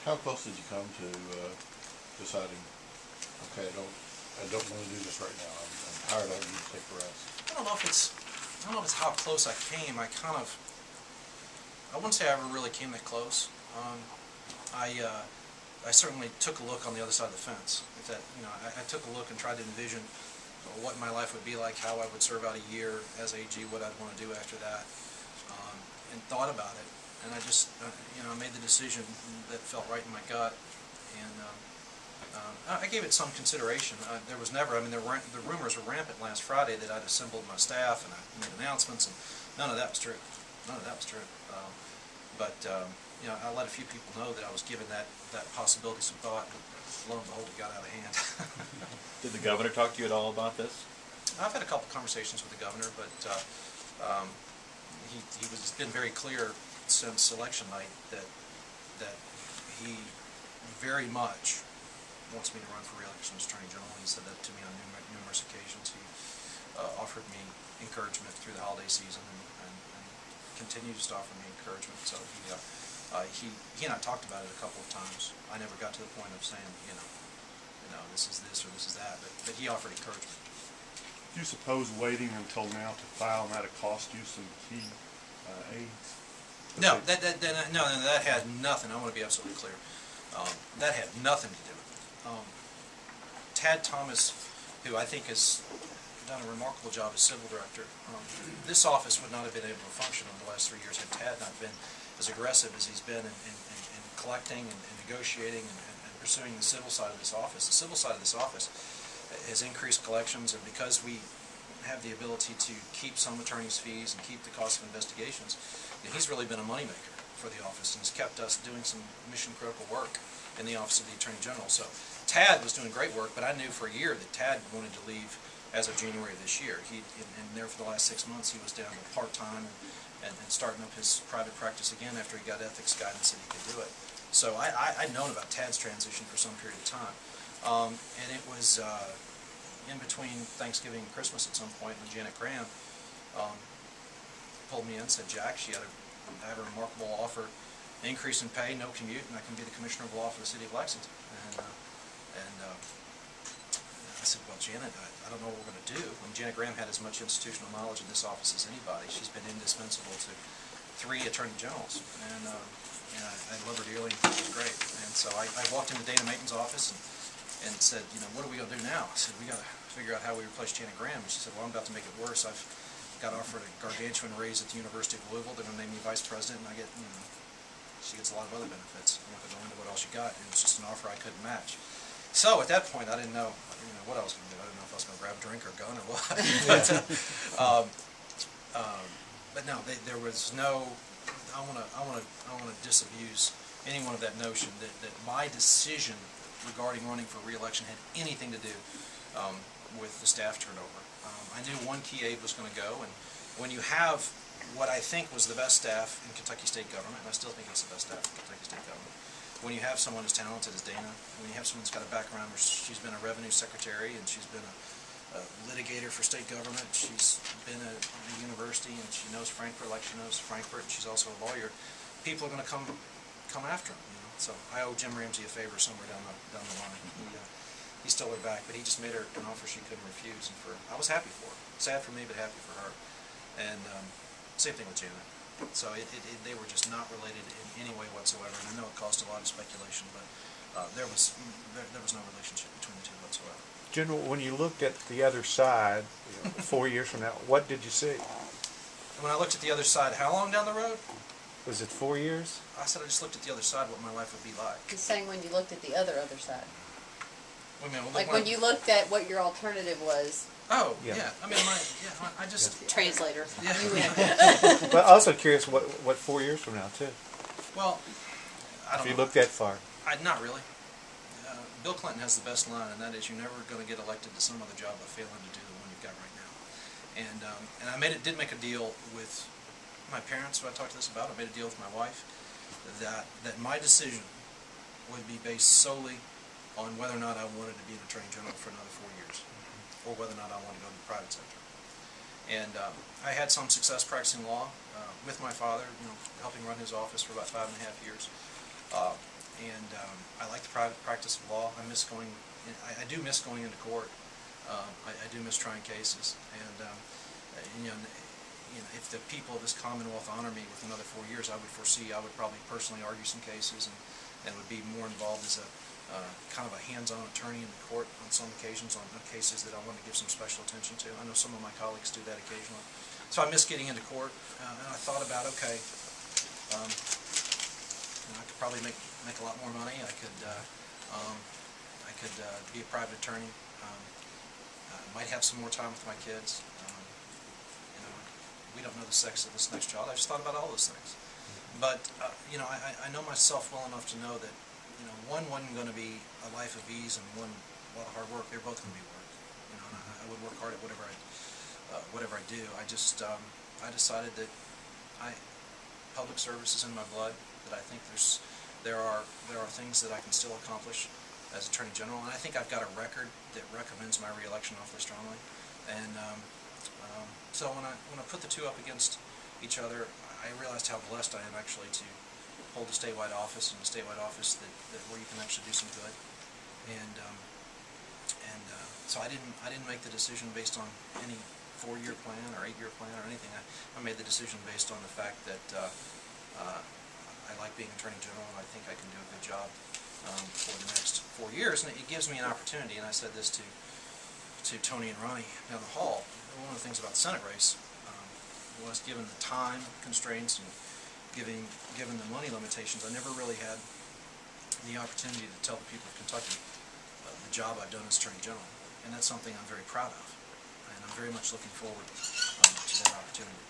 How close did you come to deciding, okay, I don't want to do this right now. I'm tired. I need to take a rest. I don't know if it's how close I came. I wouldn't say I ever really came that close. I certainly took a look on the other side of the fence. I took a look and tried to envision what my life would be like, how I would serve out a year as AG, what I'd want to do after that, and thought about it. And I just, I made the decision that felt right in my gut, and I gave it some consideration. There was never, the rumors were rampant last Friday that I'd assembled my staff and I made announcements, and none of that was true. None of that was true. I let a few people know that I was giving that possibility some thought, and lo and behold, it got out of hand. Did the governor talk to you at all about this? I've had a couple conversations with the governor, but he's been very clear since election night that he very much wants me to run for re-election as Attorney General. He said that to me on numerous occasions. He offered me encouragement through the holiday season and continues to offer me encouragement. So he and I talked about it a couple of times. I never got to the point of saying, this is this or this is that, but he offered encouragement. Do you suppose waiting until now to file might have cost you some key aides? No, that had nothing. I want to be absolutely clear. That had nothing to do with it. Tad Thomas, who I think has done a remarkable job as civil director, this office would not have been able to function in the last 3 years had Tad not been as aggressive as he's been in collecting and negotiating and pursuing the civil side of this office. The civil side of this office has increased collections, and because we have the ability to keep some attorneys' fees and keep the cost of investigations, he's really been a moneymaker for the office and has kept us doing some mission-critical work in the Office of the Attorney General. So Tad was doing great work, but I knew for a year that Tad wanted to leave as of January of this year. And there for the last 6 months he was down to part-time and starting up his private practice again after he got ethics guidance that he could do it. So I'd known about Tad's transition for some period of time. And it was in between Thanksgiving and Christmas at some point when Janet Graham pulled me in and said, Jack, she had a remarkable offer, increase in pay, no commute, and I can be the Commissioner of Law for the City of Lexington. And I said, well, Janet, I don't know what we're going to do. And Janet Graham had as much institutional knowledge in this office as anybody. She's been indispensable to 3 Attorney Generals. And I love her dearly, and she's great. And so I walked into Dana Mayton's office and said, what are we going to do now? I said, we got to figure out how we replace Janet Graham. And she said, well, I'm about to make it worse. I've got offered a gargantuan raise at the University of Louisville. They're going to name me Vice President, and I get, she gets a lot of other benefits. I'm not going to go into what else she got. It was just an offer I couldn't match. So at that point, I didn't know what I was going to do. I didn't know if I was going to grab a drink or a gun or what. But no, there was no. I want to disabuse anyone of that notion that my decision regarding running for re-election had anything to do with the staff turnover. I knew one key aide was going to go, and when you have what I think was the best staff in Kentucky State government, and I still think it's the best staff in Kentucky State government, when you have someone as talented as Dana, when you have someone that's got a background where she's been a revenue secretary and she's been a litigator for state government, she's been at a university and she knows Frankfurt like she knows Frankfurt, and she's also a lawyer, people are going to come after him. So I owe Jim Ramsey a favor somewhere down the line. He stole her back, but he just made her an offer she couldn't refuse, and I was happy for her. Sad for me, but happy for her. And same thing with Janet. So they were just not related in any way whatsoever. And I know it caused a lot of speculation, but there was no relationship between the two whatsoever. General, when you looked at the other side 4 years from now, what did you see? When I looked at the other side, how long down the road? Was it 4 years? I said I just looked at the other side, what my life would be like. He's saying when you looked at the other side. Wait a minute, like when you looked at what your alternative was. Oh, yeah. I just... Translator. Yeah. But also curious what 4 years from now, too. Well, I don't know. If you look that far. Not really. Bill Clinton has the best line, and that is, you're never going to get elected to some other job by failing to do the one you've got right now. And I did make a deal with my parents, who I talked to this about. I made a deal with my wife that my decision would be based solely on whether or not I wanted to be an Attorney General for another 4 years, or whether or not I wanted to go to the private sector. And I had some success practicing law with my father, helping run his office for about 5.5 years. I like the private practice of law. I miss going, I do miss going into court. I do miss trying cases, and if the people of this Commonwealth honor me with another 4 years, I would foresee I would probably personally argue some cases and would be more involved as a kind of a hands-on attorney in the court on some occasions on cases that I want to give some special attention to. I know some of my colleagues do that occasionally. So I miss getting into court, and I thought about, okay, I could probably make a lot more money. I could be a private attorney. Might have some more time with my kids. We don't know the sex of this next child. I just thought about all those things. But I know myself well enough to know that one wasn't going to be a life of ease, and one a lot of hard work. They're both going to be work. And I would work hard at whatever I do. I decided that public service is in my blood. That I think there are things that I can still accomplish as Attorney General, and I think I've got a record that recommends my reelection awfully strongly. And so when I put the two up against each other, I realized how blessed I am actually to hold a statewide office, and a statewide office that where you can actually do some good. And so I didn't make the decision based on any 4-year plan or 8-year plan or anything. I made the decision based on the fact that I like being Attorney General, and I think I can do a good job for the next 4 years, and it gives me an opportunity. And I said this to Tony and Ronnie down the hall. One of the things about the Senate race was, given the time constraints and given the money limitations, I never really had the opportunity to tell the people of Kentucky the job I've done as Attorney General, and that's something I'm very proud of, and I'm very much looking forward to that opportunity.